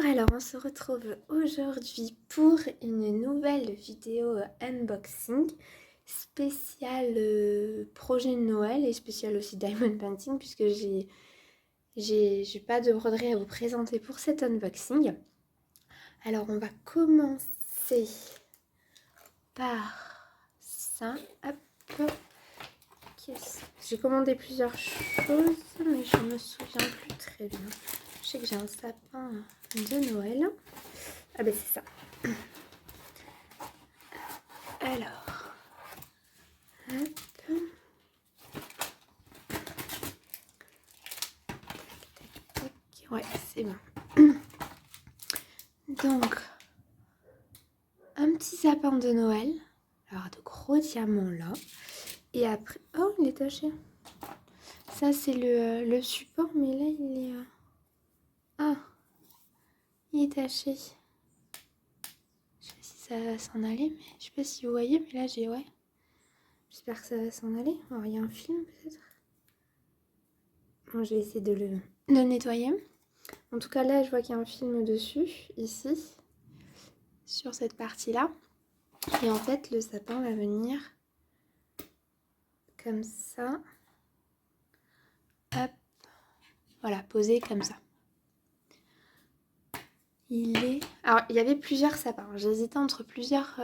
Alors on se retrouve aujourd'hui pour une nouvelle vidéo unboxing spéciale projet de Noël et spéciale aussi diamond painting puisque j'ai pas de broderie à vous présenter pour cet unboxing. Alors on va commencer par ça. Hop. J'ai commandé plusieurs choses mais je me souviens plus très bien. Je sais que j'ai un sapin de Noël. Ah ben c'est ça. Alors, hop. Tac. Ouais, c'est bon. Donc, un petit sapin de Noël. Alors, de gros diamants là. Et après... Oh, il est taché. Ça, c'est le support, mais là, il est... Ah, il est taché. Je sais pas si ça va s'en aller, mais je sais pas si vous voyez, mais là, j'ai... Ouais. J'espère que ça va s'en aller. Alors, il y a un film, peut-être. Bon, je vais essayer de le nettoyer. En tout cas, là, je vois qu'il y a un film dessus, ici, sur cette partie-là. Et en fait, le sapin va venir comme ça. Hop. Voilà, posé comme ça. Il est... Alors, il y avait plusieurs sapins. J'hésitais entre plusieurs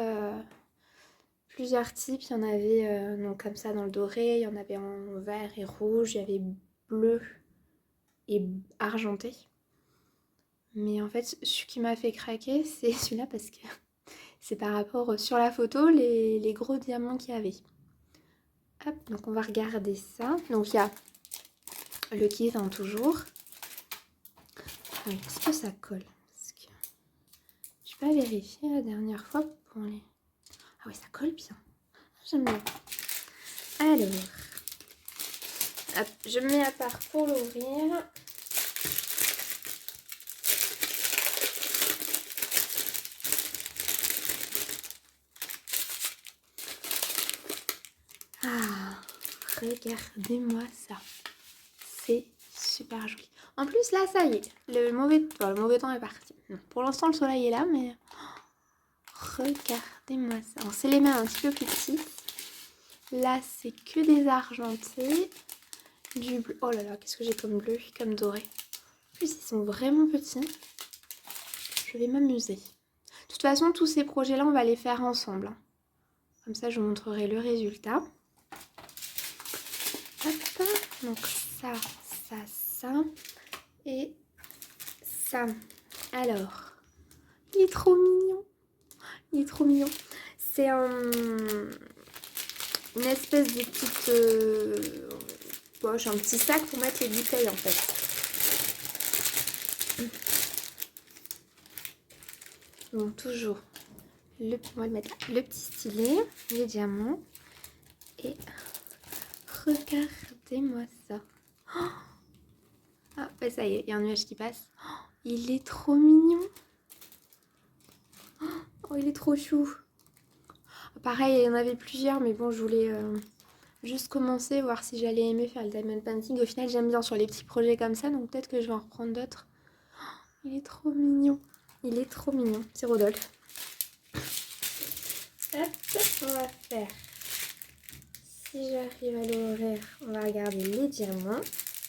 types. Il y en avait donc comme ça dans le doré. Il y en avait en vert et rouge. Il y avait bleu et argenté. Mais en fait, ce qui m'a fait craquer, c'est celui-là parce que c'est par rapport sur la photo, les gros diamants qu'il y avait. Hop, donc on va regarder ça. Donc il y a le kit, hein, toujours. Oui, est-ce que ça colle? Parce que je n'ai pas vérifié la dernière fois pour les... Ah oui, ça colle bien. J'aime bien. Alors, hop, je me mets à part pour l'ouvrir. Ah, regardez-moi ça. C'est super joli. En plus, là, ça y est. Le mauvais temps est parti. Pour l'instant, le soleil est là, mais... Regardez-moi ça. Alors, c'est les mains un petit peu plus petites. Là, c'est que des argentés. Du bleu. Oh là là, qu'est-ce que j'ai comme bleu, comme doré. En plus, ils sont vraiment petits. Je vais m'amuser. De toute façon, tous ces projets-là, on va les faire ensemble. Comme ça, je vous montrerai le résultat. Hop. Donc ça. Et ça. Alors, il est trop mignon. Il est trop mignon. C'est une espèce de petite poche, un petit sac pour mettre les bouteilles en fait. Bon, toujours on va mettre le petit stylet, les diamants. Et regardez-moi ça. Ah, bah ça y est, il y a un nuage qui passe. Oh, il est trop mignon. Oh, il est trop chou. Pareil, il y en avait plusieurs, mais bon, je voulais juste commencer, voir si j'allais aimer faire le diamond painting. Au final, j'aime bien sur les petits projets comme ça, donc peut-être que je vais en reprendre d'autres. Oh, il est trop mignon. Il est trop mignon. C'est Rodolphe. Hop, on va faire... Si j'arrive à l'ouvrir, on va regarder les diamants.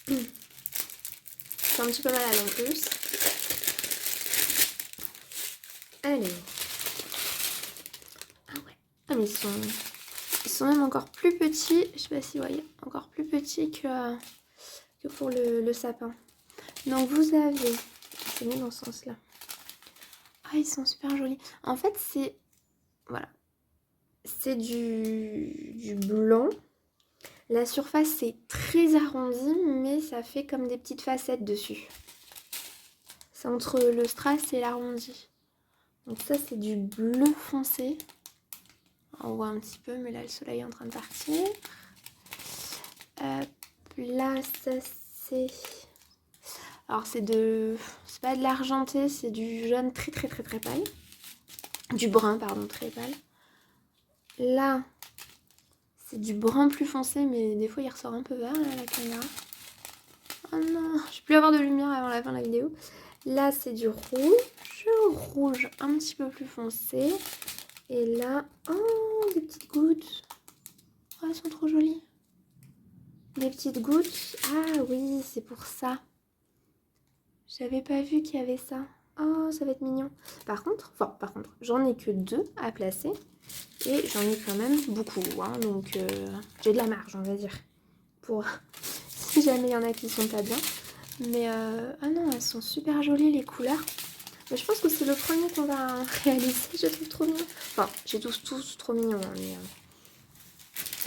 C'est un petit peu malade en plus. Allez. Ah ouais. Ah mais ils sont même encore plus petits. Je sais pas si vous voyez. Encore plus petits que pour le sapin. Donc vous avez... C'est mis dans ce sens-là. Ah, ils sont super jolis. En fait, c'est... Voilà. C'est du blanc. La surface, c'est très arrondi, mais ça fait comme des petites facettes dessus. C'est entre le strass et l'arrondi. Donc ça, c'est du bleu foncé. On voit un petit peu, mais là, le soleil est en train de partir. Là, ça, c'est... Alors, c'est pas de l'argenté, c'est du jaune très pâle. Du brun, pardon, très pâle. Là, c'est du brun plus foncé, mais des fois, il ressort un peu vert, là, à la caméra. Oh non, je vais plus avoir de lumière avant la fin de la vidéo. Là, c'est du rouge un petit peu plus foncé. Et là, oh, des petites gouttes. Oh, elles sont trop jolies. Des petites gouttes. Ah oui, c'est pour ça. J'avais pas vu qu'il y avait ça. Oh, ça va être mignon. Par contre, j'en ai que 2 à placer. Et j'en ai quand même beaucoup. Hein, donc, j'ai de la marge, on va dire. Pour si jamais il y en a qui sont pas bien. Mais, ah non, elles sont super jolies, les couleurs. Mais je pense que c'est le premier qu'on va réaliser. Je trouve trop mignon. Enfin, j'ai tous trop mignons. Hein, mais,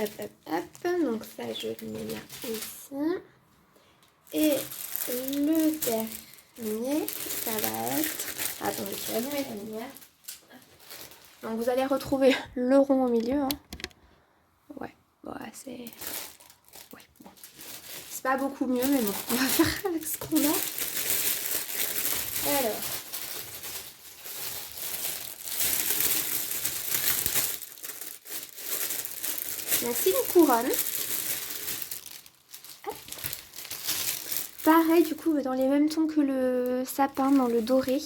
hop, hop, hop. Donc ça, je le mets là ici. Et le dernier, ça va être... Attendez, je vais allumer la lumière. Donc vous allez retrouver le rond au milieu. Hein. Ouais, c'est... Ouais, bon. C'est pas beaucoup mieux, mais bon, on va faire avec ce qu'on a. Alors... Donc c'est une couronne. Hop. Pareil du coup dans les mêmes tons que le sapin, dans le doré.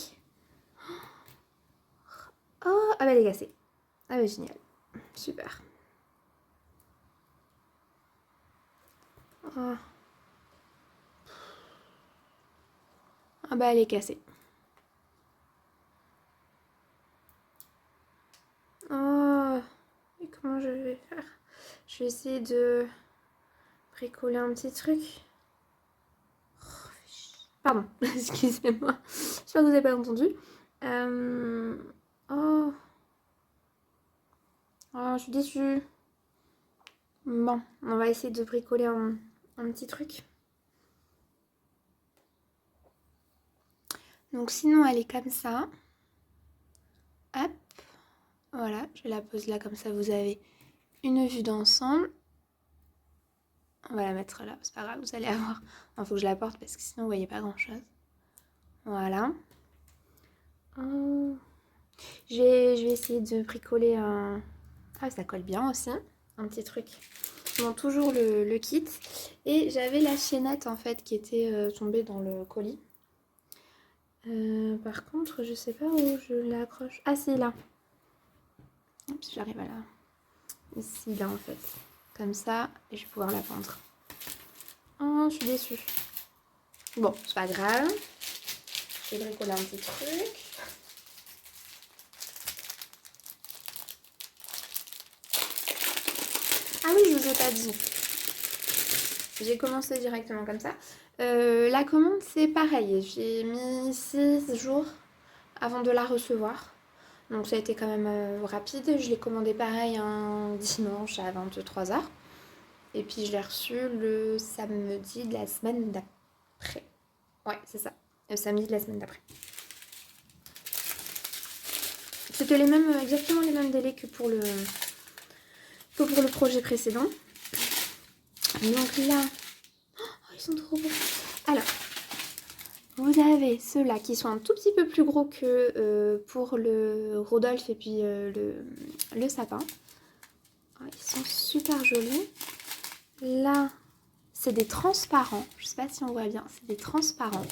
Oh, ah bah elle est cassée. Ah bah génial. Super. Oh. Ah bah elle est cassée. Oh. Et comment je vais faire? Je vais essayer de bricoler un petit truc. Pardon, excusez-moi. J'espère que vous n'avez pas entendu. Oh. Oh, je suis déçue. Bon, on va essayer de bricoler un petit truc. Donc sinon, elle est comme ça. Hop. Voilà, je la pose là comme ça, vous avez une vue d'ensemble. On va la mettre là, c'est pas grave, vous allez avoir... Il faut que je la porte parce que sinon vous voyez pas grand chose. Voilà. Je vais essayer de bricoler un... Ah, ça colle bien aussi, un petit truc. Bon, toujours le kit. Et j'avais la chaînette en fait qui était tombée dans le colis. Par contre, je sais pas où je l'accroche. Ah, c'est là. Oups, j'arrive à la... Ici, là en fait. Comme ça, et je vais pouvoir la pendre. Oh, je suis déçue. Bon, c'est pas grave. Je vais bricoler un petit truc. Ah oui, je vous ai pas dit. J'ai commencé directement comme ça. La commande, c'est pareil. J'ai mis 6 jours avant de la recevoir. Donc ça a été quand même rapide. Je l'ai commandé pareil un dimanche à 23h. Et puis je l'ai reçu le samedi de la semaine d'après. Ouais, c'est ça. Le samedi de la semaine d'après. C'était exactement les mêmes délais que pour le projet précédent. Donc là, oh, ils sont trop beaux. Alors, vous avez ceux-là qui sont un tout petit peu plus gros que pour le Rodolphe et puis le sapin. Oh, ils sont super jolis. Là, c'est des transparents. Je sais pas si on voit bien, c'est des transparents.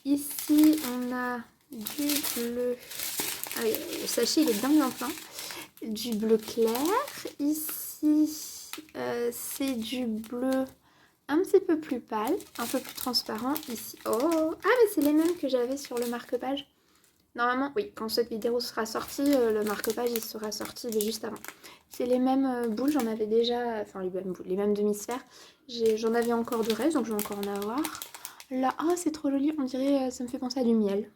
Ici, on a du bleu. Ah oui, le sachet, il est bien plein. Du bleu clair. Ici, c'est du bleu un petit peu plus pâle, un peu plus transparent. Ici, oh, ah mais c'est les mêmes que j'avais sur le marque-page. Normalement, oui, quand cette vidéo sera sortie, le marque-page il sera sorti juste avant. C'est les mêmes boules, j'en avais déjà, enfin les mêmes boules, les mêmes demi-sphères. J'en avais encore de reste, donc je vais encore en avoir. Là, oh c'est trop joli, on dirait, ça me fait penser à du miel.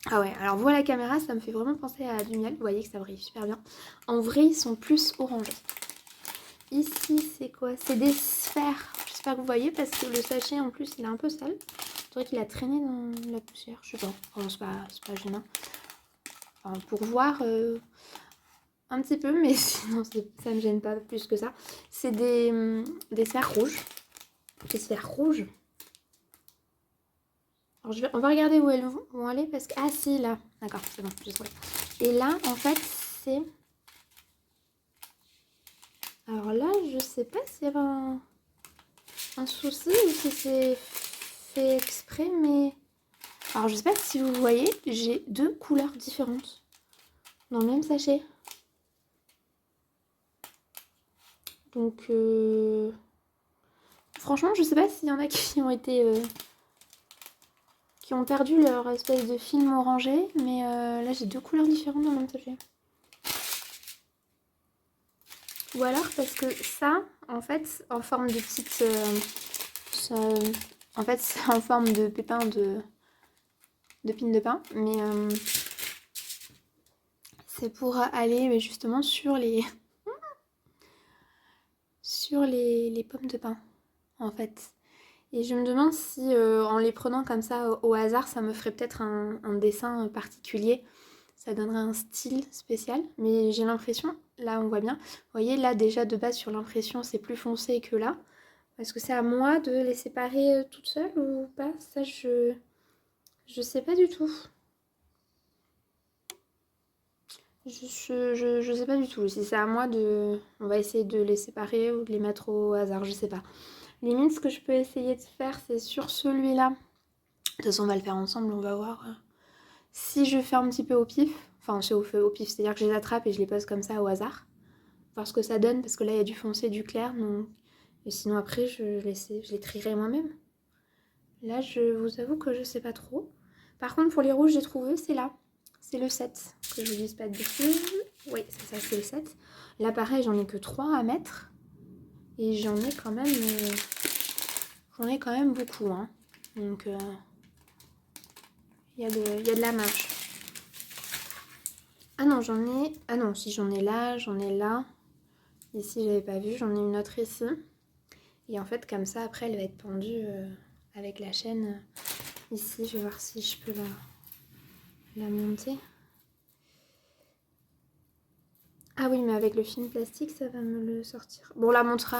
Ah ouais, alors vous à la caméra, ça me fait vraiment penser à du miel. Vous voyez que ça brille super bien. En vrai, ils sont plus orangés. Ici, c'est quoi? C'est des sphères. J'espère que vous voyez parce que le sachet, en plus, il est un peu sale. Je dirais qu'il a traîné dans la poussière. Je sais pas. Enfin, c'est pas gênant. Enfin, pour voir un petit peu, mais sinon, ça me gêne pas plus que ça. C'est des sphères rouges. Des sphères rouges. Alors, on va regarder où elles vont aller parce que... Ah si, là. D'accord, c'est bon, j'ai trouvé. Et là, en fait, c'est... Alors là, je sais pas s'il y avait un souci ou si c'est fait exprès, mais... Alors je sais pas si vous voyez, j'ai 2 couleurs différentes dans le même sachet. Donc franchement je sais pas s'il y en a qui ont été... qui ont perdu leur espèce de film orangé, mais là j'ai 2 couleurs différentes dans le même sachet. Ou alors parce que ça, en fait, en forme de petite... en fait, c'est en forme de pépin de pine de pin, mais c'est pour aller justement sur les pommes de pin, en fait. Et je me demande si en les prenant comme ça au hasard, ça me ferait peut-être un dessin particulier. Ça donnerait un style spécial, mais j'ai l'impression, là on voit bien, vous voyez là déjà de base sur l'impression c'est plus foncé que là. Est-ce que c'est à moi de les séparer toute seule ou pas? Ça je sais pas du tout. Je sais pas du tout. Si c'est à moi de... On va essayer de les séparer ou de les mettre au hasard, je sais pas. Limite, ce que je peux essayer de faire, c'est sur celui-là. De toute façon, on va le faire ensemble, on va voir. Si je fais un petit peu au pif, enfin, je fais au pif, c'est-à-dire que je les attrape et je les pose comme ça au hasard. Voir ce que ça donne, parce que là, il y a du foncé, du clair. Donc... Et sinon, après, je les trierai moi-même. Là, je vous avoue que je sais pas trop. Par contre, pour les rouges, j'ai trouvé, c'est là. C'est le 7. Que je vous dise pas de bêtises. Oui, c'est ça, c'est le 7. Là, pareil, j'en ai que 3 à mettre. Et j'en ai quand même... beaucoup. Hein. Donc, il y a de la marge. Ah non, j'en ai... Ah non, si j'en ai là, j'en ai là. Ici, j'avais pas vu. J'en ai une autre ici. Et en fait, comme ça, après, elle va être pendue avec la chaîne. Ici, je vais voir si je peux la monter. Ah oui, mais avec le film plastique, ça va me le sortir. Bon, on la montrera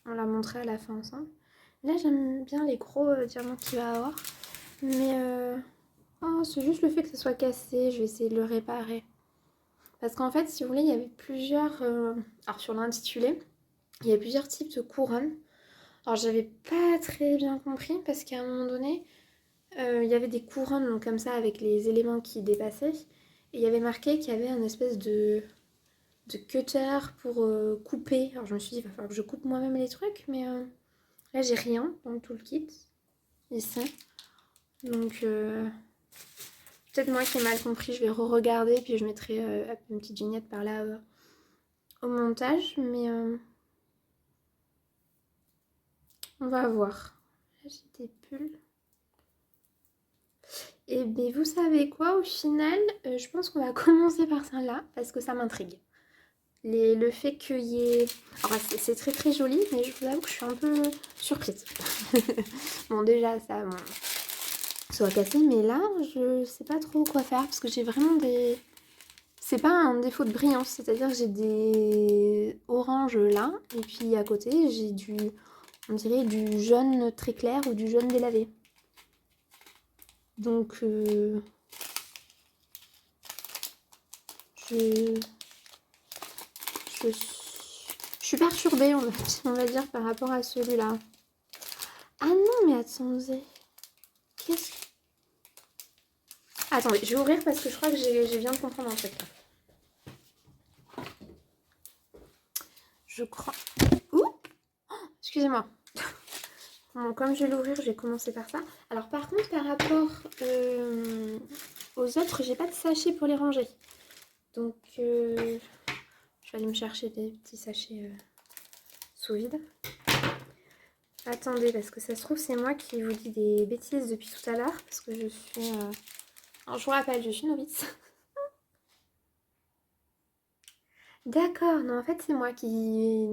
à la fin ensemble. Là, j'aime bien les gros diamants qu'il va avoir. Mais oh, c'est juste le fait que ça soit cassé. Je vais essayer de le réparer. Parce qu'en fait, si vous voulez, il y avait plusieurs... Alors, sur l'intitulé, il y a plusieurs types de couronnes. Alors, j'avais pas très bien compris parce qu'à un moment donné, il y avait des couronnes donc, comme ça avec les éléments qui dépassaient. Et il y avait marqué qu'il y avait un espèce de cutter pour couper. Alors je me suis dit, il va falloir que je coupe moi-même les trucs, mais là j'ai rien dans tout le kit, ici. Donc peut-être moi qui ai mal compris, je vais re-regarder, puis je mettrai une petite vignette par là au montage, mais on va voir. Là j'ai des pulls. Et bien vous savez quoi, au final, je pense qu'on va commencer par celle-là, parce que ça m'intrigue. Le fait qu'il y ait... Alors c'est très très joli, mais je vous avoue que je suis un peu surprise. Bon déjà ça soit cassé, mais là je sais pas trop quoi faire parce que j'ai vraiment des... C'est pas un défaut de brillance, c'est-à-dire que j'ai des oranges là, et puis à côté j'ai on dirait du jaune très clair ou du jaune délavé. Donc je suis perturbée, on va dire, par rapport à celui-là. Ah non, mais attendez. Qu'est-ce que... Attendez, je vais ouvrir parce que je crois que j'ai viens de comprendre un truc. Je crois... Ouh, excusez-moi. Bon, comme je vais l'ouvrir, je vais commencer par ça. Alors par contre, par rapport aux autres, j'ai pas de sachet pour les ranger. Donc, je vais aller me chercher des petits sachets sous vide. Attendez, parce que ça se trouve, c'est moi qui vous dis des bêtises depuis tout à l'heure. Parce que je suis... Alors, je vous rappelle, je suis novice. D'accord, non, en fait, c'est moi qui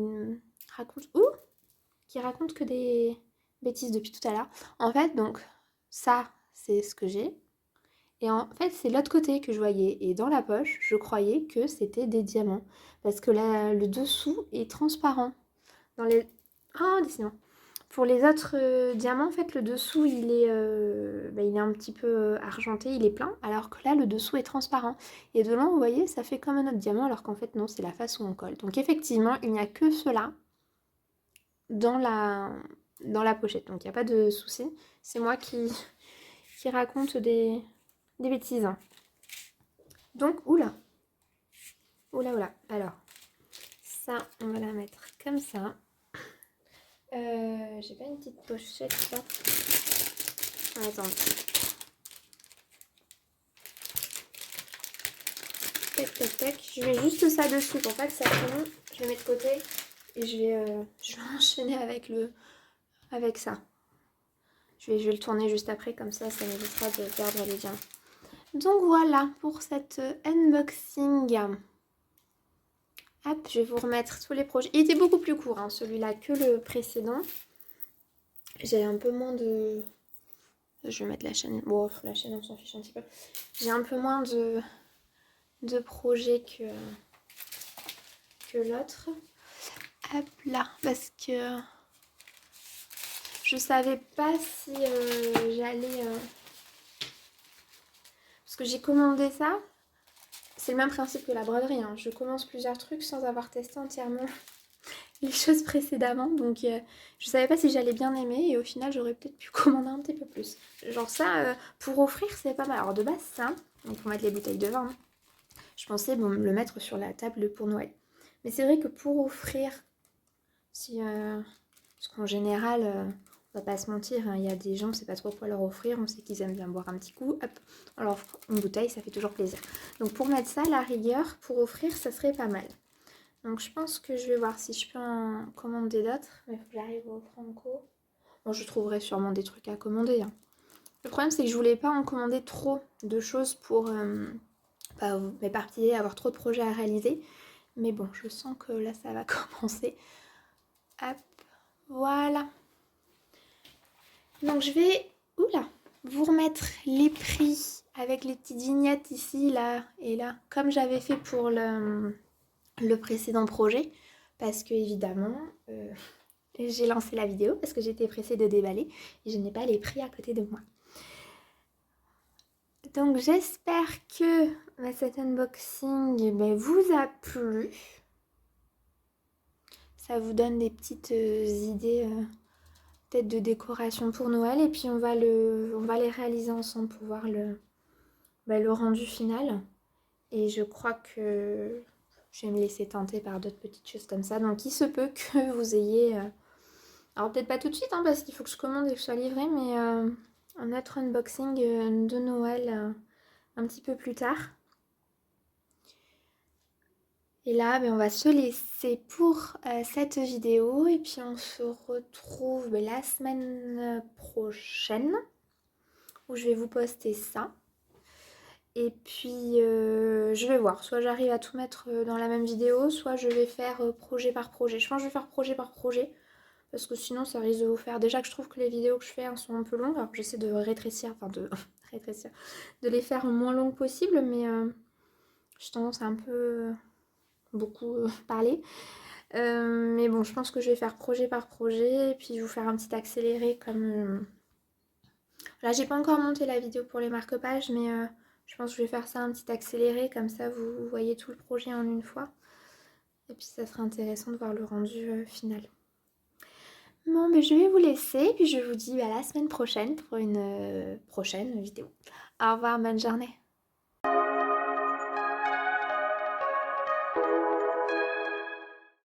raconte... Ouh, qui raconte que des bêtises depuis tout à l'heure. En fait, donc, ça, c'est ce que j'ai. Et en fait, c'est l'autre côté que je voyais. Et dans la poche, je croyais que c'était des diamants. Parce que là, le dessous est transparent. Dans les... Ah, décidément. Pour les autres diamants, en fait, le dessous, il est un petit peu argenté, il est plein. Alors que là, le dessous est transparent. Et de loin, vous voyez, ça fait comme un autre diamant, alors qu'en fait, non, c'est la face où on colle. Donc effectivement, il n'y a que cela dans la pochette. Donc il n'y a pas de souci. C'est moi qui qui raconte des bêtises. Donc, oula. Alors, ça, on va la mettre comme ça. J'ai pas une petite pochette là. Attends. Tac. Je mets juste ça dessus pour pas que ça tombe. Je le mets de côté et je vais enchaîner avec ça. Je vais le tourner juste après, comme ça m'évitera de perdre les liens. Donc voilà pour cette unboxing. Hop, je vais vous remettre tous les projets. Il était beaucoup plus court, hein, celui-là, que le précédent. J'ai un peu moins de... Je vais mettre la chaîne. Bon, la chaîne, on s'en fiche un petit peu. J'ai un peu moins de projets que l'autre. Hop là, parce que je savais pas si j'allais... Parce que j'ai commandé ça. C'est le même principe que la broderie, hein. Je commence plusieurs trucs sans avoir testé entièrement les choses précédemment. Donc je savais pas si j'allais bien aimer et au final j'aurais peut-être pu commander un petit peu plus. Genre ça, pour offrir, c'est pas mal. Alors de base, ça, donc pour mettre les bouteilles de vin, hein. Je pensais le mettre sur la table pour Noël. Mais c'est vrai que pour offrir, si, parce qu'en général, on va pas se mentir, hein, il y a des gens, on sait pas trop quoi leur offrir, on sait qu'ils aiment bien boire un petit coup, hop, on leur offre une bouteille, ça fait toujours plaisir. Donc pour mettre ça, la rigueur, pour offrir, ça serait pas mal. Donc je pense que je vais voir si je peux en commander d'autres, mais il faut que j'arrive au Franco. Bon, je trouverai sûrement des trucs à commander, hein. Le problème, c'est que je voulais pas en commander trop de choses pour pas m'éparpiller, avoir trop de projets à réaliser. Mais bon, je sens que là, ça va commencer. Hop, voilà. Donc je vais, vous remettre les prix avec les petites vignettes ici, là et là, comme j'avais fait pour le précédent projet. Parce que évidemment, j'ai lancé la vidéo parce que j'étais pressée de déballer et je n'ai pas les prix à côté de moi. Donc j'espère que cet unboxing vous a plu. Ça vous donne des petites idées peut-être de décoration pour Noël. Et puis on va les réaliser ensemble pour voir le rendu final. Et je crois que je vais me laisser tenter par d'autres petites choses comme ça. Donc il se peut que vous ayez... alors peut-être pas tout de suite, hein, parce qu'il faut que je commande et que je sois livrée. Mais un autre unboxing de Noël un petit peu plus tard. Et là, on va se laisser pour cette vidéo. Et puis on se retrouve la semaine prochaine, où je vais vous poster ça. Et puis je vais voir, soit j'arrive à tout mettre dans la même vidéo, soit je vais faire projet par projet. Je pense que je vais faire projet par projet, parce que sinon ça risque de vous faire... Déjà que je trouve que les vidéos que je fais sont un peu longues, alors j'essaie de rétrécir, de les faire le moins longues possible, mais j'ai tendance à un peu beaucoup parler. Mais bon, je pense que je vais faire projet par projet, et puis vous faire un petit accéléré comme... Là, j'ai pas encore monté la vidéo pour les marque-pages, mais je pense que je vais faire ça un petit accéléré, comme ça vous voyez tout le projet en une fois. Et puis ça sera intéressant de voir le rendu final. Bon, je vais vous laisser, puis je vous dis à la semaine prochaine pour une prochaine vidéo. Au revoir, bonne journée.